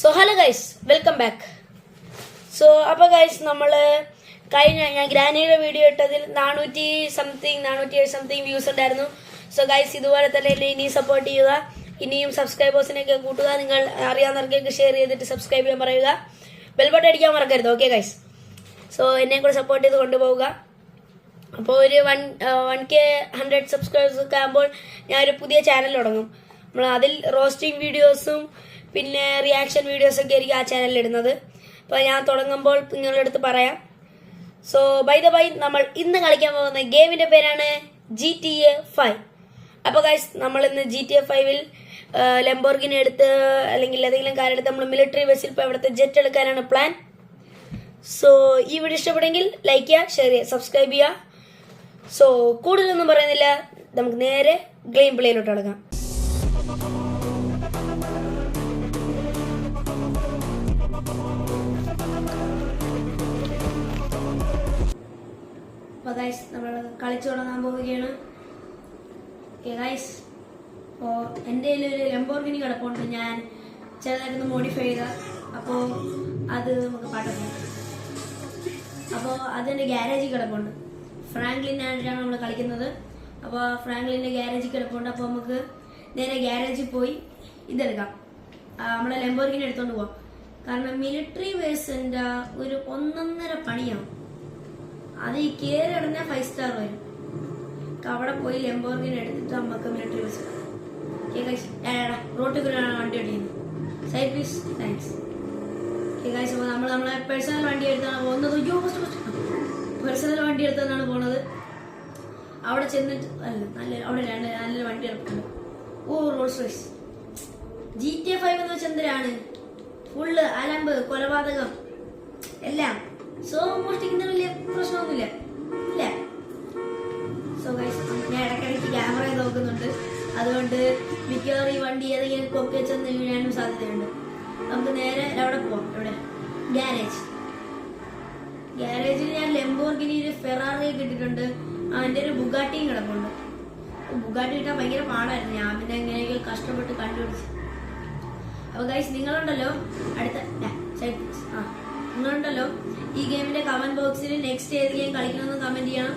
So hello guys, welcome back. So അപ്പോൾ guys, നമ്മൾ ഞാൻ ഗ്രാനിയുടെ വീഡിയോ ഇട്ടതിൽ 407 സംതിങ് വ്യൂസ് ഉണ്ടായിരുന്നു. സോ ഗൈസ്, ഇതുപോലെ തന്നെ എന്നെ ഇനിയും സപ്പോർട്ട് ചെയ്യുക, ഇനിയും സബ്സ്ക്രൈബേഴ്സിനെയൊക്കെ കൂട്ടുക. നിങ്ങൾ അറിയാവുന്നവർക്കൊക്കെ ഷെയർ ചെയ്തിട്ട് സബ്സ്ക്രൈബ് ചെയ്യാൻ പറയുക, ബെൽബട്ടൺ അടിക്കാൻ മറക്കരുത്. ഓക്കെ ഗൈസ്, സോ എന്നെ കൂടെ സപ്പോർട്ട് ചെയ്ത് കൊണ്ടുപോവുക. അപ്പോൾ ഒരു 1K 100 സബ്സ്ക്രൈബേഴ്സ് ഒക്കെ ആകുമ്പോൾ ഞാനൊരു പുതിയ ചാനൽ തുടങ്ങും. നമ്മൾ അതിൽ റോസ്റ്റിംഗ് വീഡിയോസും പിന്നെ റിയാക്ഷൻ വീഡിയോസൊക്കെ ആയിരിക്കും ആ ചാനലിൽ ഇടുന്നത്. അപ്പോൾ ഞാൻ തുടങ്ങുമ്പോൾ നിങ്ങളുടെ അടുത്ത് പറയാം. സോ ബൈ ദ ബൈ, നമ്മൾ ഇന്ന് കളിക്കാൻ പോകുന്ന ഗെയിമിൻ്റെ പേരാണ് GTA 5. അപ്പോൾ ഗൈസ്, നമ്മൾ ഇന്ന് GTA 5-ൽ ലംബോർഗിനി എടുത്ത് അല്ലെങ്കിൽ ഏതെങ്കിലും കാർ എടുത്ത് നമ്മൾ മിലിറ്ററി ബസ്സിൽ ഇപ്പോൾ ഇവിടുത്തെ ജെറ്റ് എടുക്കാനാണ് പ്ലാൻ. സോ ഈ വീഡിയോ ഇഷ്ടപ്പെട്ടെങ്കിൽ ലൈക്ക് ചെയ്യുക, ഷെയർ ചെയ്യുക, സബ്സ്ക്രൈബ് ചെയ്യുക. സോ കൂടുതലൊന്നും പറയുന്നില്ല, നമുക്ക് നേരെ ഗെയിം പ്ലേയിലോട്ട് കിടക്കാം. അപ്പോൾ ഗൈസ്, നമ്മൾ കളിച്ചു തുടങ്ങാൻ പോവുകയാണ്. ഓക്കെ ഗൈസ്, അപ്പോൾ എൻ്റെ കയ്യിലൊരു ലംബോർഗിനി കിടപ്പുണ്ട്, ഞാൻ ചെറുതായിട്ടൊന്ന് മോഡിഫൈ ചെയ്ത. അപ്പോൾ അത് നമുക്ക് പാട്ടാക്കാം. അപ്പോൾ അതെൻ്റെ ഗ്യാരേജിൽ കിടപ്പുണ്ട്. ഫ്രാങ്ക്ലിനായിട്ടാണ് നമ്മൾ കളിക്കുന്നത്. അപ്പോൾ ഫ്രാങ്ക്ലിൻ്റെ ഗ്യാരേജിൽ കിടപ്പുണ്ട്. അപ്പോൾ നമുക്ക് നേരെ ഗ്യാരേജിൽ പോയി ഇതെടുക്കാം, നമ്മളെ ലംബോർഗിനി എടുത്തോണ്ട് പോവാം. കാരണം മിലിറ്ററി ബേസിൻ്റെ ഒരു 1.5 പണിയാവും. അത് ഈ കയറി ഇടഞ്ഞാൽ 5 സ്റ്റാർ വരും. അവിടെ പോയി ലംബോർഗിനി എടുത്തിട്ട് നമുക്ക് മിലിറ്ററി ബസ് റോട്ടിൽ കൂടെയാണ് വണ്ടി ഓടിക്കുന്നത്. Side please, thanks. അപ്പോൾ നമ്മളെ പേഴ്സണൽ വണ്ടി എടുത്താണ് പോകുന്നത്. പേഴ്സണൽ വണ്ടി എടുത്താണ് പോണത്. അവിടെ ചെന്നിട്ട് അവിടെ നല്ലൊരു വണ്ടി എടുക്കുന്നുണ്ട്. Rolls Royce. GTA 5 എന്ന് വെച്ചാൽ എന്തിനാണ്? ഫുള്ള് അലമ്പ്, കൊലപാതകം എല്ലാം. സോ മോഷ്ടിക്കുന്ന വലിയ പ്രശ്നമൊന്നുമില്ല, ഇല്ല. സോ ഗൈസ്, ഞാൻ ഇടയ്ക്കിടയ്ക്ക് ക്യാമറ നോക്കുന്നുണ്ട്. അതുകൊണ്ട് മിക്കവാറും ഈ വണ്ടി ഏതെങ്കിലും കൊക്കെ ചെന്ന് വീഴാനും സാധ്യതയുണ്ട്. നമുക്ക് നേരെ അവിടെ പോവാം. ഇവിടെ ഗ്യാരേജിൽ ഞാൻ ലംബോർഗിനി, ഒരു ഫെറാറി കിട്ടിയിട്ടുണ്ട്. അവൻ്റെ ഒരു ബുഗാട്ടിയും കിടപ്പുണ്ട്. ബുഗാട്ടി കിട്ടാൻ ഭയങ്കര പാടായിരുന്നു. ഞാൻ പിന്നെ എങ്ങനെയൊക്കെ കഷ്ടപ്പെട്ട് കണ്ടുപിടിച്ചു. അപ്പോൾ ഗൈസ്, നിങ്ങളുണ്ടല്ലോ നിങ്ങളുണ്ടല്ലോ ഈ ഗെയിമിന്റെ കമന്റ് ബോക്സിൽ നെക്സ്റ്റ് ഏത് ഗെയിം കളിക്കണമെന്ന് കമന്റ് ചെയ്യണം.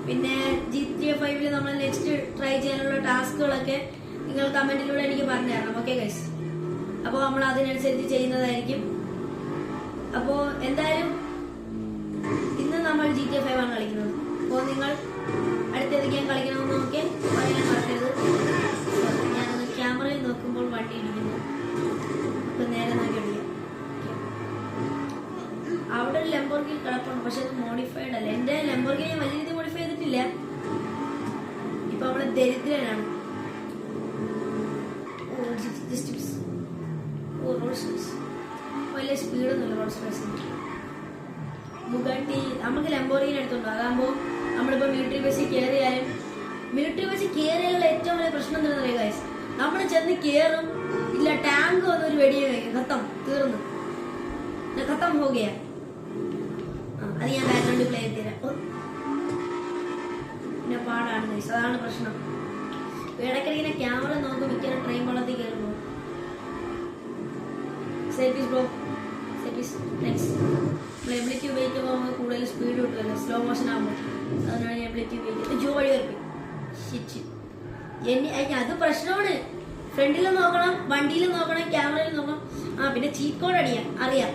പിന്നെ GTA 5-ൽ നമ്മൾ നെക്സ്റ്റ് ട്രൈ ചെയ്യാനുള്ള ടാസ്കുകളൊക്കെ നിങ്ങൾ കമന്റിലൂടെ എനിക്ക് പറഞ്ഞു തരണം. ഓക്കെ ഗൈസ്, അപ്പോൾ നമ്മൾ അതിനനുസരിച്ച് ചെയ്യുന്നതായിരിക്കും. അപ്പോൾ എന്തായാലും ഇന്ന് നമ്മൾ GTA 5 ആണ് കളിക്കുന്നത്. അപ്പോൾ നിങ്ങൾ അടുത്തേത് ഗെയിം കളിക്കണമെന്ന് നോക്കി പറയാൻ മറക്കരുത്. ഞാനത് ക്യാമറയിൽ നോക്കുമ്പോൾ വണ്ടി ഇടിക്കുന്നു. അപ്പോൾ നേരെ നോക്കി ഓടിക്കാം. അവിടെ ഒരു ലംബോർഗിനി കിടപ്പുണ്ട്, പക്ഷെ അത് മോഡിഫൈഡ് അല്ല. എന്റെ ലംബോർഗിനി വലിയ രീതിയിൽ മോഡിഫൈ ചെയ്തിട്ടില്ല. ഇപ്പൊ അവിടെ ദരിദ്രനാണ്. വലിയ സ്പീഡൊന്നുമില്ല റോൾസ് റോയ്സിന്. ബുഗാട്ടി നമുക്ക് ലംബോർഗിനി എടുത്തുണ്ടോ? അതാകുമ്പോ നമ്മളിപ്പോ മിലിറ്ററി ബസ്സിൽ കയറിയാലും ഏറ്റവും വലിയ പ്രശ്നം എന്താണെന്ന് ഗൈസ്, നമ്മൾ ചെന്ന് കയറും ഇല്ല, ടാങ്ക് വന്ന് ഒരു വെടിയെ വയ്ക്കും, തീർന്നു, ഖത്തം പോകുകയാണ്. അത് ഞാൻ ബാക്ക്ഗ്രൗണ്ടിൽ പ്ലേ ചെയ്ത് തരാം. പിന്നെ പാടാണ് ഗൈസ്, അതാണ് പ്രശ്നം. ഇടയ്ക്കിടയ്ക്ക് ക്യാമറ നോക്കും, മിക്കവാറും ട്രെയിൻ വെള്ളത്തിൽ കയറുമ്പോൾ. എബിലിറ്റി ഉപയോഗിക്കുമ്പോൾ നമുക്ക് കൂടുതൽ സ്പീഡ് കിട്ടുമല്ലോ, സ്ലോ മോഷൻ ആകുമ്പോൾ. അതിനാണ് ഞാൻ എബിലിറ്റി ഉപയോഗിക്കുന്നത്. വഴി വരപ്പി അത് പ്രശ്നമാണ്. ഫ്രണ്ടിലും നോക്കണം, വണ്ടിയിലും നോക്കണം, ക്യാമറയിലും നോക്കണം. പിന്നെ ചീറ്റ് കോഡ് അറിയാം.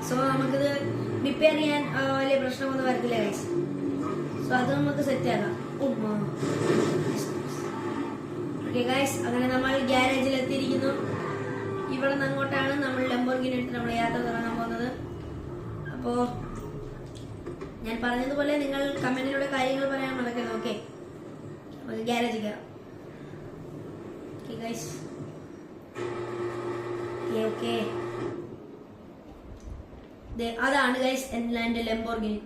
സോ നമുക്കിത് റിപ്പയർ ചെയ്യാൻ വലിയ പ്രശ്നമൊന്നും വരത്തില്ല ഗൈസ്. സോ അത് നമുക്ക് സെറ്റ് ആക്കാം. ഓക്കെ ഗൈസ്, അങ്ങനെ നമ്മൾ ഗ്യാരേജിൽ എത്തിയിരിക്കുന്നു. ഇവിടെ നിന്ന് അങ്ങോട്ടാണ് നമ്മൾ ലംബോർഗിനി എടുത്ത് നമ്മൾ യാത്ര തുടങ്ങാൻ പോകുന്നത്. അപ്പോൾ ഞാൻ പറഞ്ഞതുപോലെ നിങ്ങൾ കമന്റിലൂടെ കാര്യങ്ങൾ പറയാൻ മറക്കരുത്. ഓക്കെ, ഗ്യാരേജിൽ കയറാം. Okay guys, okay. അതാണ് ഗൈസ് എൻ്റെ ലംബോർഗിനി.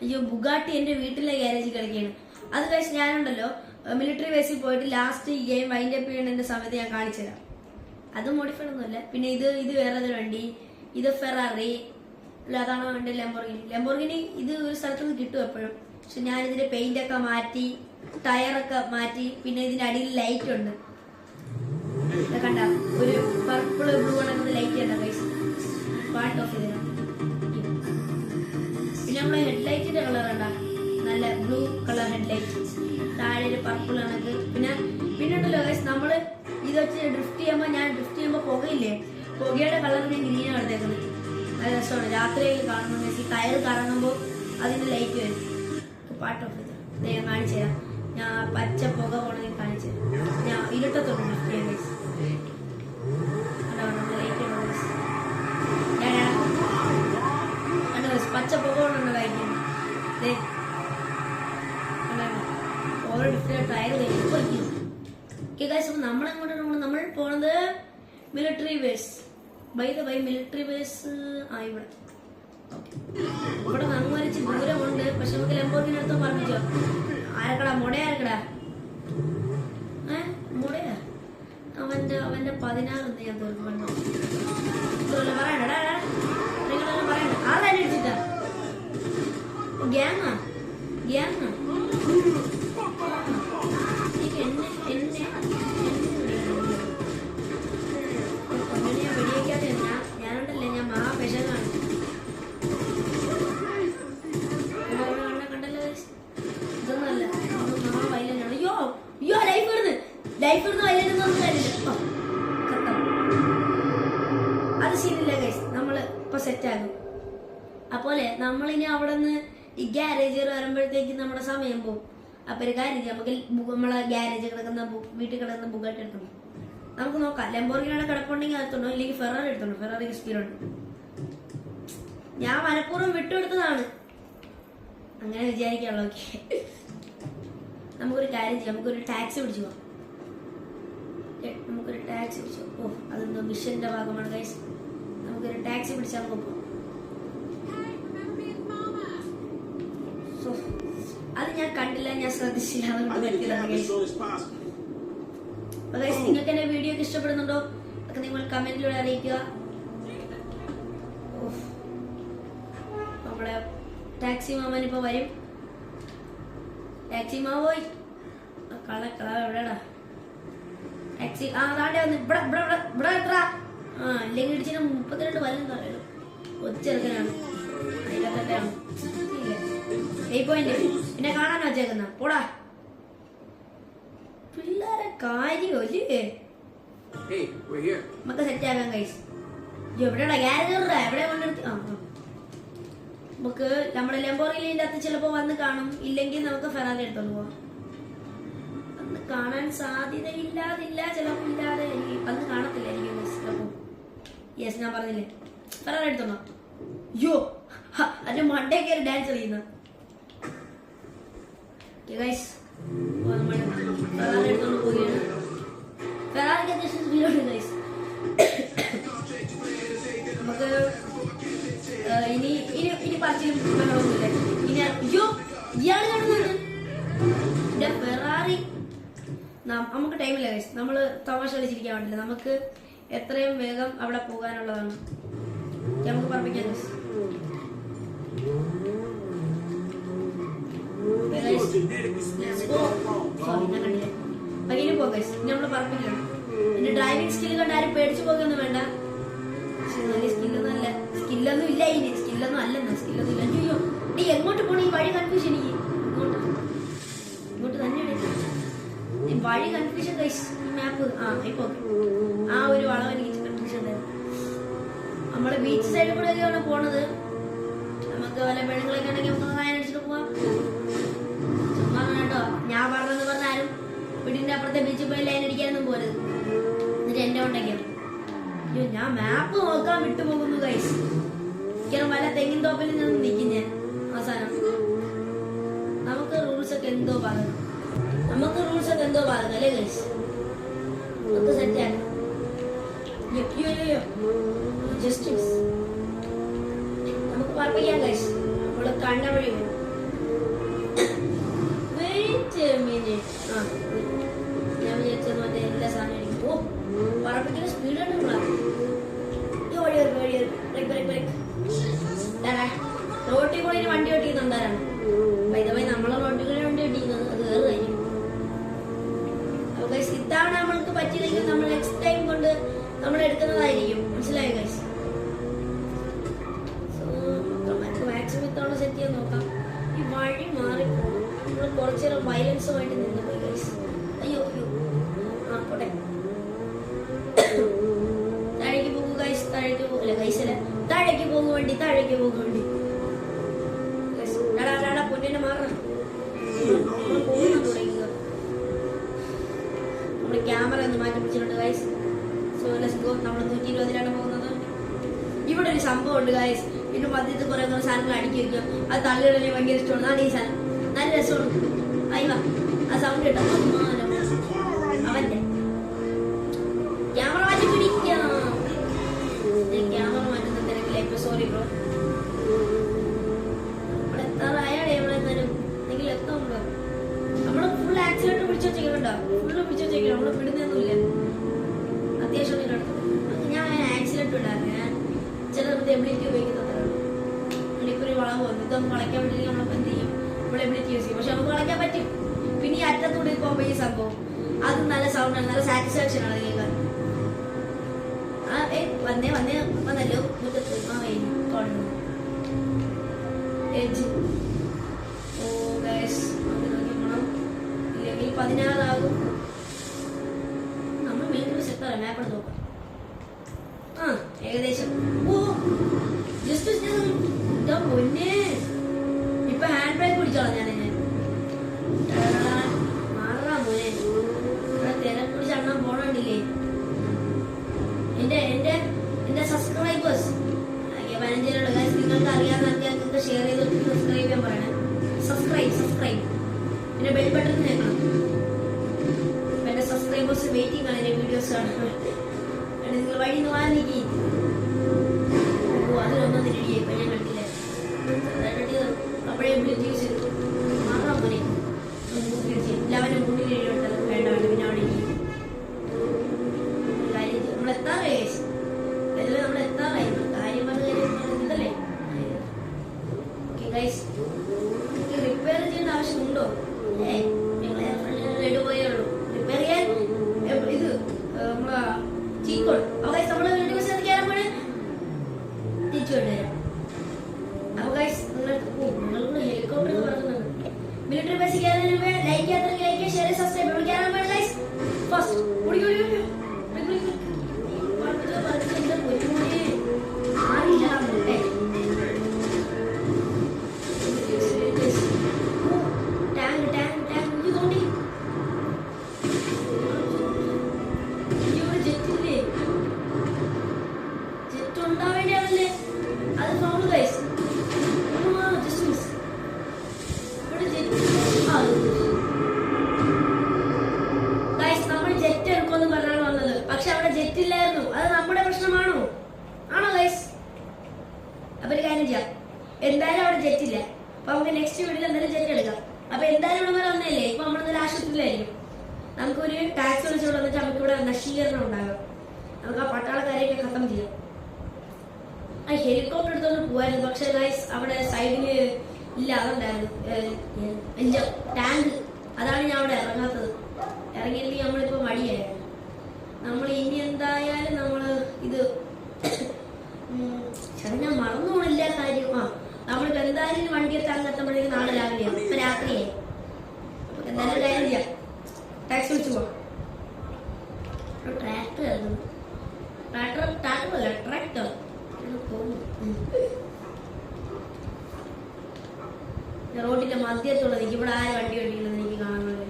അയ്യോ, ബുഗാട്ടി എൻ്റെ വീട്ടിലെ ഗ്യാരേജിൽ കിടക്കുകയാണ്. അത് ഗൈസ്, ഞാനുണ്ടല്ലോ മിലിറ്ററി ബേസിൽ പോയിട്ട് ലാസ്റ്റ് ഈ ഗെയിം വൈൻഡ് അപ്പ് ചെയ്യുന്നതിന്റെ സമയത്ത് ഞാൻ കാണിച്ചു തരാം. അത് മോഡിഫൈഡ് ഒന്നുമല്ല. പിന്നെ ഇത് വേറെ വണ്ടി, ഇത് ഫെറാറി. അതാണ് എൻ്റെ ലംബോർഗിനി. ഇത് ഒരു സ്ഥലത്ത് നിന്ന് കിട്ടും എപ്പോഴും. പക്ഷെ ഞാൻ ഇതിന്റെ പെയിന്റ് ഒക്കെ മാറ്റി, ടയറൊക്കെ മാറ്റി. പിന്നെ ഇതിന്റെ അടിയിൽ ലൈറ്റ് ഉണ്ട്, കണ്ട ഒരു പർപ്പിൾ ബ്ലൂ കണക്കുന്ന ലൈറ്റ് പർപ്പിൾ കണക്ക്. പിന്നെ ഉണ്ടല്ലോ ഗൈസ്, നമ്മള് ഇത് വെച്ച് ഡ്രിഫ്റ്റ് ചെയ്യുമ്പോൾ പുകയില്ലേ, പുകയുടെ കളർ ഞാൻ ഗ്രീനാണ് എടുത്തേക്കുന്നത്. നല്ല രസമാണ് രാത്രിയിൽ കാണുമ്പോൾ. ഈ ടയർ കറങ്ങുമ്പോൾ അതിന്റെ ലൈറ്റ് വരും. പാർട്ട് ഓഫ് ഇത് ഞാൻ കാണിച്ചു തരാം. ഞാൻ പച്ച പുക പോണെങ്കിൽ കാണിച്ചു തരാം. ഞാൻ ഇരുട്ടത്തോണ്ട് ഡ്രിഫ്റ്റ് ചെയ്യാം ഗൈസ്. പച്ച പുക കൊണ്ടുണ്ട് കഴിക്കുന്നത്. ഓരോ ഡിഫറെന്റ് ടയർ കഴിക്കും. നമ്മളെങ്ങോട്ടാണ് നമ്മൾ പോണത്? Military base. By military base ഇവിടെ നങ്ങോരിച്ച് ദൂരമുണ്ട്. പക്ഷെ നമുക്ക് ലംബോർഗിനടുത്ത് പറഞ്ഞോ. ആരക്കടാ മുടയാരക്കടാ? മുടയാ അവന്റെ 16 ഞാൻ തീർക്കണ്ടോ പറയണ്ടടാ. നിങ്ങളെല്ലാം പറയണ്ട. ആളെ അടിച്ചിട്ടാ ഗ്യാങ്ങാ വെടിയേക്കാതെ ഞാനുണ്ടല്ലേ, ഞാൻ മഹാപെശകാണ്. കണ്ടല്ലോ ഇതൊന്നുമല്ല, മഹാവൈലനാണ്. അയ്യോ ലൈഫ് ഇടുന്ന വൈലനൊന്നും കാര്യമില്ല. അത് സീനില്ല ഗൈസ്, നമ്മള് ഇപ്പൊ സെറ്റ് ആകും. അപ്പോലെ നമ്മളിനി അവിടെ നിന്ന് ഈ ഗ്യാരേജ് വരുമ്പോഴത്തേക്ക് നമ്മുടെ സമയം പോകും. അപ്പൊ ഒരു കാര്യം നമുക്ക് നമ്മളെ ഗ്യാരേജ് കിടക്കുന്ന വീട്ടിൽ കിടക്കുന്ന ബുഗാട്ടി എടുക്കണം. നമുക്ക് നോക്കാം. ലംബോർഗിനിയുടെ കിടപ്പുണ്ടെങ്കിൽ അകത്തുണ്ടോ, ഇല്ലെങ്കിൽ ഫെറാറി എടുത്തോണ്ടോ. ഫെറാറി സ്പീഡുണ്ട്. ഞാൻ മനഃപൂർവ്വം വിട്ടുകൊടുത്തതാണ്. അങ്ങനെ വിചാരിക്കാനുള്ള. ഓക്കെ, നമുക്കൊരു കാര്യം ചെയ്യാം. നമുക്കൊരു ടാക്സി പിടിച്ചു പോവാം. ഓ, അതെന്തോ മിഷന്റെ ഭാഗമാണ് ഗൈസ്. നമുക്കൊരു ടാക്സി പിടിച്ചാൽ നമുക്ക് പോവാം. അത് ഞാൻ കണ്ടില്ല, ഞാൻ ശ്രദ്ധിച്ചില്ല, അതുകൊണ്ട് പറ്റിയതാണ് ഗൈസ്. അപ്പൊ ഗൈസ്, നിങ്ങൾക്ക് എന്റെ വീഡിയോ ഒക്കെ ഇഷ്ടപ്പെടുന്നുണ്ടോ ഒക്കെ നിങ്ങൾ കമന്റിലൂടെ അറിയിക്കുക. നമ്മളെ ടാക്സി മാമൻ ഇപ്പൊ വരും. ടാക്സി മാവോയ് എവിടെടാ ടാക്സി? താണ്ടെ വന്ന് ഇവിടെ എത്ര ഇല്ലെങ്കിൽ ഇടിച്ചിട്ട് 32 വല്ലം പറയുള്ളൂ. ഒച്ചെറുക്കനാണ്, അതിലൊക്കെയാണ്. പിന്നെ കാണാൻ വെച്ചേക്കുന്ന പോടാ പിള്ളേരെ കാര്യോ അല്ലേ? നമുക്ക് സെറ്റ് ആക്കാൻ കഴിച്ചു. എവിടെയാ ഗ്യാരേജ്? എവിടെ കൊണ്ടെടുത്ത്? നമുക്ക് നമ്മുടെ ലംബോർഗിനിന്റെ അകത്ത് ചിലപ്പോ വന്ന് കാണും, ഇല്ലെങ്കിൽ നമുക്ക് ഫെറാറി എടുത്തോണ്ട് പോവാം. അന്ന് കാണാൻ സാധ്യതയില്ലാതില്ല, ചിലപ്പോ ഇല്ലാതെ അന്ന് കാണത്തില്ല എനിക്ക് ചിലപ്പോ. യെസ്, ഞാൻ പറഞ്ഞില്ലേ ഫെറാറി എടുത്തോണ്ടോ. അയ്യോ, അതിന്റെ മണ്ടേ കയറി ഡാൻസ് കളിക്കുന്ന ഫെറാറി എടുത്തോണ്ട് പോവുകയാണ്. ഫെറാറിക്ക് അത്യാവശ്യം സ്പീഡുണ്ട് ഗൈസ്. നമുക്ക് ഇനി പറിച്ചിലും ഇനി അയ്യോ ഇയാള് കാണുന്നുണ്ട് എന്റെ ഫെറാറി. നമുക്ക് ടൈമില്ല ഗൈസ്, നമ്മള് തമാശ കളിച്ചിരിക്കാൻ വേണ്ടില്ല. നമുക്ക് എത്രയും വേഗം അവിടെ പോകാനുള്ളതാണ്. നമുക്ക് പറപ്പിക്കാം ഗൈസ്. പകയിലും പോകാം. നമ്മള് പറപ്പിക്കണം. എന്റെ ഡ്രൈവിംഗ് സ്കില്ല് കണ്ട് ആരും പേടിച്ചു പോകുകയൊന്നും വേണ്ട. പക്ഷെ സ്കില്ലൊന്നും ഇല്ല. സ്കില്ലൊന്നും ഇല്ല. അയ്യോ, നീ എങ്ങോട്ട് പോണ? ഈ വഴി കൺഫ്യൂഷൻ. എനിക്ക് ഇങ്ങോട്ട് തന്നെ വഴി കൺഫ്യൂഷൻ ഗൈസ്. ഈ മാപ്പ് ഇപ്പൊ ആ ഒരു വളവ് എനിക്ക് കൺഫ്യൂഷൻ ഉണ്ടായിരുന്നു. നമ്മള് ബീച്ച് സൈഡിൽ കൂടെ ഒക്കെയാണ് പോണത്. നമുക്ക് വല്ല പെണ്ണുങ്ങളൊക്കെ ഉണ്ടെങ്കിൽ നമുക്ക് സഹായം അടിച്ചിട്ട് പോവാം. ചുമ്മാ കേട്ടോ, ഞാൻ പറഞ്ഞാലും വീടിന്റെ അപ്പുറത്തെ ബീച്ചിൽ പോയി ലൈൻ അടിക്കാനൊന്നും പോരുത്. എന്നിട്ട് എന്റെ ഉണ്ടെങ്കിൽ അയ്യോ, ഞാൻ മാപ്പ് നോക്കാൻ വിട്ടുപോകുന്നു ഗൈസ്. കാരണം വല്ല തെങ്ങിൻ തോപ്പിൽ നിന്ന് നിൽക്കും ഞാൻ അവസാനം. നമുക്ക് റൂൾസ് ഒക്കെ എന്തോ പറഞ്ഞു അല്ലേ ഗൈസ്? നമുക്ക് സെറ്റ് ആക്കാം. ജസ്റ്റിസ് നമുക്ക് പറപ്പിക്കാം ഗൈസ്. നമ്മള് കണ്ട വഴി വരും. ഞാൻ വിചാരിച്ചത് മറ്റേ എല്ലാ സാധനം അടിക്കും. പറപ്പിക്കുന്ന സ്പീഡ് കണ്ടുള്ള റോട്ടിൽ കൂടെ വണ്ടി ഓട്ടിക്കുന്നുണ്ടാരാണ്. വൈദമായി നമ്മളെ റോട്ടിൽ കൂടെ വണ്ടി ഓട്ടിക്കുന്നത് അത് വേറെ കാര്യം. ഗൈസ്, ഇത്തവണ നമ്മൾക്ക് പറ്റിയില്ലെങ്കിൽ നമ്മൾ നെക്സ്റ്റ് ടൈം കൊണ്ട് നമ്മൾ എടുക്കുന്നതായിരിക്കും. മനസ്സിലായോ ഗൈസ്? മാക്സിമം ഇത്തവണ സെറ്റ് ചെയ്യാൻ നോക്കാം. വണ്ടി, താഴേക്ക് പോകുന്ന വണ്ടി. പൊന്നിനെ മാറണം. നമ്മുടെ ക്യാമറ ഒന്ന് മാറ്റി പിടിച്ചിട്ടുണ്ട് ഗൈസ്. So let's go. നമ്മൾ 120-ലാണ് പോകുന്നത്. ഇവിടെ ഒരു സംഭവം ഉണ്ട് ഗൈസ്. ഇതിന്റെ മധ്യത്തിൽ കുറെ സാധനങ്ങൾ അടുക്കി വെക്കും. അത് തള്ളിയിടനെ ഭയങ്കര ഇഷ്ടമാണ്. അതാണ് ഈ സാധനം. നല്ല രസമാണ്. അയ്യ ആ സൗണ്ട് കേട്ടോ. അവന്റെ ക്യാമറ മാറ്റി പിടിക്കണം. ക്യാമറ മാറ്റുന്ന തിരക്കില്ല ഇപ്പൊ. Sorry bro. ഇവിടെ എത്താറായാലേ ഇവിടെ തരും. നിങ്ങൾ എത്താറുണ്ടോ? നമ്മള് ഫുൾ ആക്സിഡന്റ് പിടിച്ചു വെച്ചേക്കുന്നുണ്ടോ? ഫുള്ള് പിടിച്ചു വെച്ചേക്കണം. നമ്മള് വിടുന്നൊന്നുമില്ല. അത്യാവശ്യം ഞാൻ ആക്സിഡന്റ് ഉണ്ടായിരുന്നു. ഞാൻ ചില എബിലിറ്റി ഉപയോഗിക്കുന്നതാണ്. ഇപ്പൊ ഒരു വളവ് വന്നു. ഇതൊന്നും വളയ്ക്കാൻ പറ്റില്ലെങ്കിൽ നമ്മളിപ്പോ എന്ത് ചെയ്യും? നമ്മൾ എബിലിറ്റി യൂസ് ചെയ്യും. പക്ഷെ നമുക്ക് വളയ്ക്കാൻ പറ്റും. പിന്നെ ഈ അറ്റത്തൂടെ പോകുമ്പോ ഈ സംഭവം അത് നല്ല സൗണ്ടാണ്. നല്ല സാറ്റിസ്ഫാക്ഷൻ ആണ് കേൾക്കാൻ. വന്നേ വന്നല്ലോ മുറ്റത്ത്. ഓ ഗൈസ്, നോക്കണം. ഇല്ലെങ്കിൽ 16 ആകും. നമ്മൾ മെയിൻ സെക്ടർ മാപ്പ് നോക്കാം. ഏകദേശം. ഓ ജസ്റ്റ് പൊന്നെ. ഇപ്പൊ ഹാൻഡ് ബ്രേക്ക് പിടിച്ചോളാം ഞാൻ. മാറാ മോനെ. തിരക്ക് പിടിച്ച് അണ്ണാൻ പോണില്ലേ? എന്റെ സബ്സ്ക്രൈബേഴ്സ് 15 ഗൈസ്, നിങ്ങൾക്ക് അറിയാവുന്ന ഷെയർ ചെയ്ത് സബ്സ്ക്രൈബ് ചെയ്യാൻ പറയണേ. സബ്സ്ക്രൈബ് പിന്നെ ബെൽ ബട്ടൺ ഞെക്കണം. എന്റെ സബ്സ്ക്രൈബേഴ്സ് വെയിറ്റിംഗ് ആണ്. എന്റെ വീഡിയോസ് ആണ്. നിങ്ങൾ വഴി വാങ്ങിക്കി. അതിലൊന്നും റെഡിയായി. ഇപ്പൊ ഞാൻ കണ്ടില്ല. അപ്പോഴേ യൂസ് ചെയ്തു. മാറാൻ പോലെ അവന്റെ മുന്നിൽ എഴുതിട്ടത് വേണ്ട. പിന്നെ അവിടെ നമ്മൾ എത്താറായി. നമ്മൾ എത്താറായിരുന്നു. കാര്യം പറഞ്ഞ ഇതല്ലേ. റിപ്പയർ ചെയ്യേണ്ട ആവശ്യമുണ്ടോ? പോയേ ഉള്ളൂ. റിപ്പയർ ചെയ്യാൻ ഇത് നമ്മളെ ചീക്കോൾ. നമ്മള് കയറുമ്പോൾ തിരിച്ചു കൊണ്ടുവരാം. അപ്പൊ നിങ്ങൾ ഹെലികോപ്റ്റർ എന്ന് പറയുന്നുണ്ട്. മിലിറ്ററി ബേസിൽ കയറുന്നതിന് മുമ്പ് ലൈക്ക് ചെയ്യാത്ത ലൈക്ക്, ഷെയർ, സബ്സ്ക്രൈബ്. നമ്മൾ കയറാൻ വേണ്ട ഗൈസ്. ഫസ്റ്റ് പക്ഷെ അവിടെ ജെറ്റ് ഇല്ലായിരുന്നു. അത് നമ്മുടെ പ്രശ്നമാണോ? ആണോ ഗൈസ്? അപ്പൊ ഒരു കാര്യം ചെയ്യാം. എന്തായാലും അവിടെ ജെറ്റ് ഇല്ല. അപ്പൊ നമുക്ക് നെക്സ്റ്റ് വീഡിയോയിൽ എന്തായാലും ജെറ്റ് എടുക്കാം. അപ്പൊ എന്തായാലും ഇവിടെ വരെ വന്നല്ലേ. ഇപ്പൊ നമ്മളെന്തായാലും ആശുപത്രിയിലായിരിക്കും. നമുക്കൊരു ടാക്സി വിളിച്ചുകൊണ്ട് വന്നിട്ട് നമുക്ക് ഇവിടെ നശീകരണം ഉണ്ടാകാം. നമുക്ക് ആ പട്ടാളക്കാരെയൊക്കെ ഖത്തം ചെയ്യാം. ആ ഹെലികോപ്റ്റർ എടുത്തോണ്ട് പോവായിരുന്നു. പക്ഷെ ഗൈസ് അവിടെ സൈഡില് ഇല്ല. അതുണ്ടായിരുന്നു ടാങ്ക്. അതാണ് ഞാൻ അവിടെ ഇറങ്ങാത്തത്. ഇറങ്ങിയില്ലെങ്കിൽ നമ്മളിപ്പോ മടിയായിരുന്നു. നമ്മൾ ഇനി എന്തായാലും നമ്മള് ഇത് ഞാൻ മറന്നു പോണില്ല കാര്യം. നമ്മളിപ്പോ എന്തായാലും വണ്ടി എടുത്ത് എത്തുമ്പോഴേക്കും നാളെ രാവിലെയാണ്. ഇപ്പൊ രാത്രിയായി. എന്തായാലും കാര്യം ചെയ്യാം. ടാക്സി വിളിച്ചു പോവാം. ട്രാക്ടർ അല്ല ട്രാക്ടർ റോഡിന്റെ മധ്യത്തുള്ളത്. എനിക്ക് ഇവിടെ ആര് വണ്ടി ഓടിക്കുന്നത് എനിക്ക് കാണുന്നത്.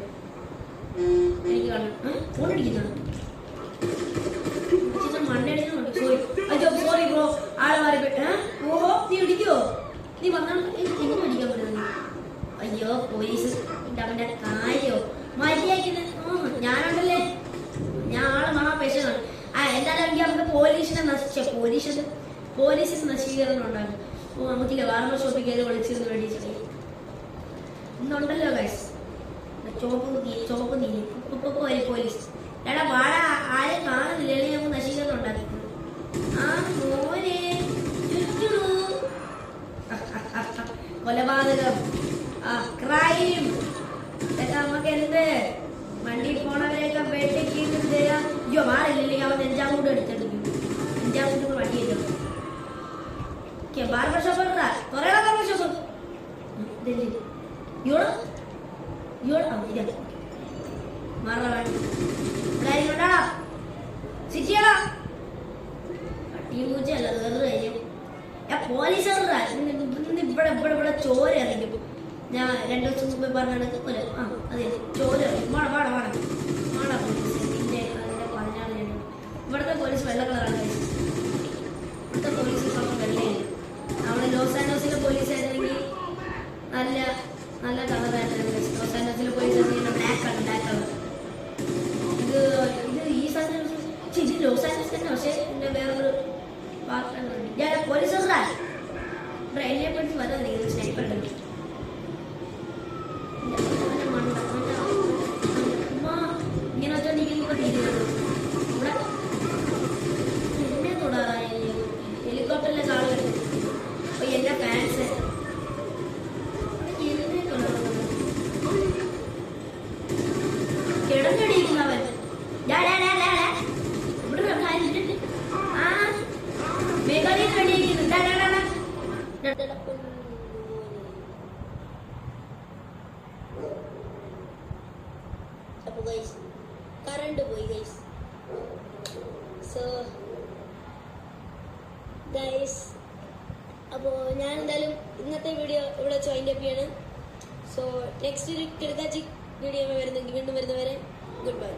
എനിക്ക് കാണാം. ഫോൺ അടിക്കുന്നതാണ്. Sorry bro. ആള് മാറി. ഓഹോ, നീ ഇടിക്കോ? നീ വന്നാൽ എങ്ങനെ അടിക്കാൻ പറ്റുന്നത്? അയ്യോ പോലീസ്. അവന്റെ കാര്യോ മര്യാദ. ഞാനുണ്ടല്ലേ, ഞാൻ ആള് മഹാപേശനാണ്. എന്തായാലും എനിക്ക് നമുക്ക് പോലീസിന് നശീകരണം ഉണ്ടാകും. ഓ നമുക്കില്ല. വാർമ ഷോപ്പിൽ കയറി വിളിച്ചിരുന്ന് വേണ്ടിയിട്ട് ഇന്നുണ്ടല്ലോ ഗൈസ്. ചോപ്പ് നീ പോലീസ്. എടാ വാഴ ആരും കാണുന്നില്ലേ? നമുക്ക് നശീകരണം ഉണ്ടാക്കി. മോനെ കൊലപാതകം, ക്രൈം. നമുക്ക് എന്ത് വണ്ടി പോണവരെയൊക്കെ വെട്ടിക്ക് തരാം. അയ്യോ മാറില്ലെങ്കിൽ അവൻ 5-ാം കൂടെ എടുത്തെടുക്കും. 5-ാം കൂടെ വണ്ടി എടുക്കും. ബാർബർ ഷോപ്പ് കുറേ ബാർബർ ഷോപ്പ്. മാറാ സിറ്റിയാടാ. പട്ടിയും പൂച്ചയല്ല വേറൊരു കാര്യം. ഞാൻ പോലീസുകാരാ ഇന്ന് ഇവിടെ ഇവിടെ ഇവിടെ ചോര ഇറങ്ങിയപ്പോ ഞാൻ 2 ദിവസം മുമ്പ് പറഞ്ഞ അതെ ചോര വാട വാട വാട വാട പോലീസ് പിന്നെ അതിന്റെ 14 ഇവിടുത്തെ പോലീസ് വെള്ള കളറാണ് ഇവിടുത്തെ പോലീസ് സ്വന്തം വെള്ളയില്ല അവിടെ ലോസ് ആൻഡോസിലെ പോലീസ് ആയിരുന്നെങ്കിൽ നല്ല നല്ല കളറായിരുന്നു ലോസ് ആൻഡോസിലെ പോലീസ് ആയിരുന്നെങ്കിൽ ബ്ലാക്ക് കളർ ഇത് ഈ സാധനം ഇത് ലോസ് ആൻഡോസ് തന്നെ പക്ഷേ എൻ്റെ വേറൊരു പാർട്ടാണ് ഞാൻ പോലീസുകാരാ എന്നെ പഠിച്ച് വരാൻ സ്നൈപ്പർ ഉണ്ട് ഇങ്ങനെ വെച്ചോണ്ടിരിക്കുമ്പോ തീരുന്നത് ഇവിടെ എന്നെ തൊടാറായി ഹെലികോപ്റ്ററിലെ ആളുകൾ അപ്പൊ എന്റെ ഫാൻസ് എന്നെ കിടന്നടിക്കുന്നവൻ ഇവിടെ ആ മേഘാലയ അപ്പൊ ഗൈസ് കറണ്ട് പോയി ഗൈസ് സോ ഗൈസ് അപ്പോൾ ഞാൻ എന്തായാലും ഇന്നത്തെ വീഡിയോ ഇവിടെ വെച്ച് വൈൻഡ് അപ്പ് ചെയ്യാണ് സോ നെക്സ്റ്റ് ഒരു കിടക്കാച്ചി വീഡിയോ വീണ്ടും വരുന്നവരെ ഗുഡ് ബൈ.